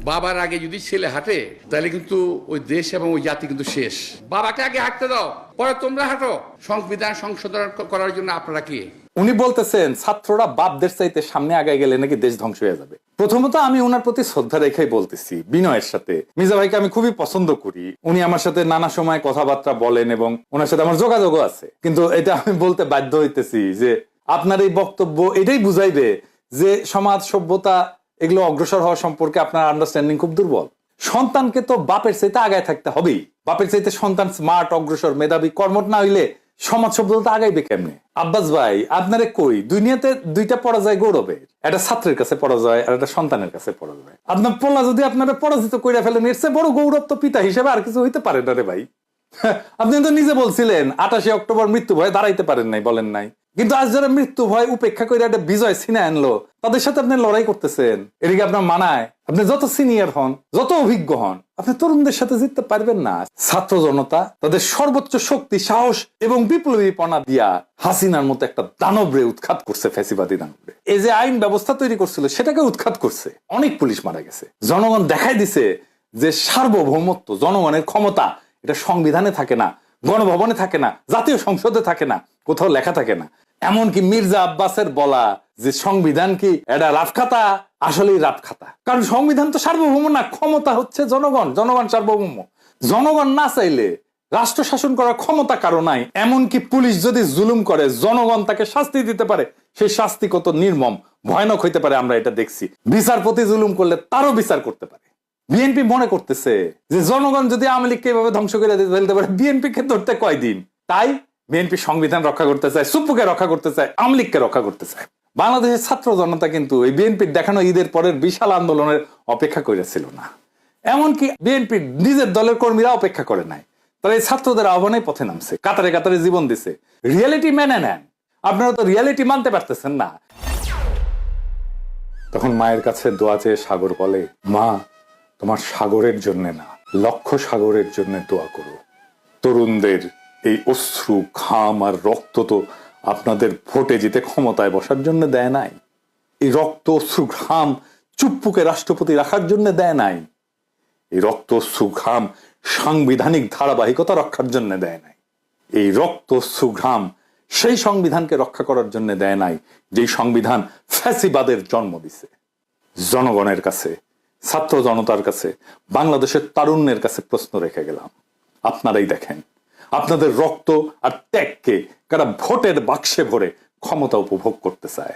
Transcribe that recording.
বাবার আগে যদি ছেলে হাঁটে তাহলে কিন্তু ওই দেশ এবং ওই জাতি কিন্তু শেষ। বাবাকে আগে হাঁটতে দাও, পরে তোমরা হাঁটো। সংবিধান সংশোধন করার জন্য আপনারা কি? উনি বলতেছেন ছাত্ররা বাপদের চাইতে সামনে আগায় গেলে নাকি দেশ ধ্বংস হয়ে যাবে। প্রথমত আমি ওনার প্রতি শ্রদ্ধা রেখাই বলতেছি, বিনয়ের সাথে। মির্জা ভাইকে আমি খুবই পছন্দ করি, উনি আমার সাথে নানা সময় কথাবার্তা বলেন এবং ওনার সাথে আমার যোগাযোগও আছে। কিন্তু এটা আমি বলতে বাধ্য হইতেছি যে আপনার এই বক্তব্য এটাই বুঝাইবে যে সমাজ সভ্যতা এগুলো অগ্রসর হওয়া সম্পর্কে আপনার আন্ডারস্ট্যান্ডিং খুব দুর্বল। সন্তানকে তো বাপের চাইতে আগায় থাকতে হবেই। বাপের চাইতে সন্তান স্মার্ট, অগ্রসর, মেধাবী, কর্মঠ না হইলে সমাজ সভ্যতা আগাইবে কেমনে? আব্বাস ভাই, আপনারে কই, দুনিয়াতে দুইটা পরাজয় গৌরবের, একটা ছাত্রের কাছে পরাজয় আর একটা সন্তানের কাছে পরাজয়। আপনার পোলা যদি আপনারা পরাজিত করে ফেলেন, এর চেয়ে বড় গৌরব তো পিতা হিসেবে আর কিছু হইতে পারে না রে ভাই। আপনি তো নিজে বলছিলেন 28 অক্টোবর মৃত্যু ভয়ে দাঁড়াইতে পারেন নাই, বলেন নাই? কিন্তু আজ যারা মৃত্যু ভয় উপেক্ষা করে একটা বিজয় ছিনে আনলো, তাদের সাথে আপনি লড়াই করতেছেন। এদিকে আপনার মানায় আপনি যত সিনিয়র হন, যত অভিজ্ঞ হন, আপনি তরুণদের সাথে জিততে পারবেন না। ছাত্র জনতা তাদের সর্বোচ্চ শক্তি, সাহস এবং বিপ্লবীপনা দিয়া হাসিনার মতো একটা দানবরে উৎখাত করছে, ফ্যাসিবাদী দানবরে। এই যে আইন ব্যবস্থা তৈরি করছিল সেটাকে উৎখাত করছে। অনেক পুলিশ মারা গেছে। জনগণ দেখাই দিছে যে সার্বভৌমত্ব, জনগণের ক্ষমতা, এটা সংবিধানে থাকে না, গণভবনে থাকে না, জাতীয় সংসদে থাকে না, কোথাও লেখা থাকে না। এমনকি মির্জা আব্বাসের বলা যে সংবিধান কি এটা রাফখাতা, আসলেই রাফখাতা। কারণ সংবিধান তো সার্বভৌম না, ক্ষমতা হচ্ছে জনগণ, জনগণ সার্বভৌম। জনগণ না চাইলে রাষ্ট্র শাসন করার ক্ষমতা কারো নাই। এমনকি পুলিশ যদি জুলুম করে, জনগণ তাকে শাস্তি দিতে পারে, সেই শাস্তি কত নির্মম, ভয়ানক হইতে পারে আমরা এটা দেখছি। বিচারপতি জুলুম করলে তারও বিচার করতে পারে। বিএনপি মনে করতেছে যে জনগণ যদি আওয়ামী লীগকে এভাবে ধ্বংস করে দিতে পারে, বিএনপি কে ধরতে কয়দিন? তাই বিএনপি সংবিধান রক্ষা করতে চায়, সুপ্পুকে রক্ষা করতে চায়, আওয়ামী লীগকে রক্ষা করতে চায়। বাংলাদেশের ছাত্র জনতা কিন্তু এই বিএনপির দেখানো ঈদের পরের বিশাল আন্দোলনের অপেক্ষা করেছিল না। এমনকি বিএনপি নিজের দলের কর্মীরা অপেক্ষা করে নাই। তারা এই ছাত্রদের আহ্বানে পথে নামছে, কাতারে কাতারে জীবন দিছে। রিয়েলিটি মেনে নেন। আপনারা তো রিয়েলিটি মানতে পারতেছেন না। তখন মায়ের কাছে দোয়া চেয়ে সাগর বলে, মা, তোমার সাগরের জন্য না, লক্ষ সাগরের জন্য দোয়া করো। তরুণদের এই অশ্রু, ঘাম আর রক্ত তো আপনাদের ভোটে জিতে ক্ষমতায় বসার জন্য দেয় নাই। এই রক্ত, অশ্রু, ঘাম চুপ্পুকে রাষ্ট্রপতি রাখার জন্য দেয় নাই। এই রক্ত, অশ্রু, ঘাম সাংবিধানিক ধারাবাহিকতা রক্ষার জন্য দেয় নাই। এই রক্ত, অশ্রু, ঘাম সেই সংবিধানকে রক্ষা করার জন্য দেয় নাই যেই সংবিধান ফ্যাসিবাদের জন্ম দিছে। জনগণের কাছে, ছাত্র জনতার কাছে, বাংলাদেশের তারুণ্যের কাছে প্রশ্ন রেখে গেলাম। আপনারাই দেখেন, আপনাদের রক্ত আর ত্যাগকে কারা ভোটের বাক্সে ভরে ক্ষমতা উপভোগ করতে চায়।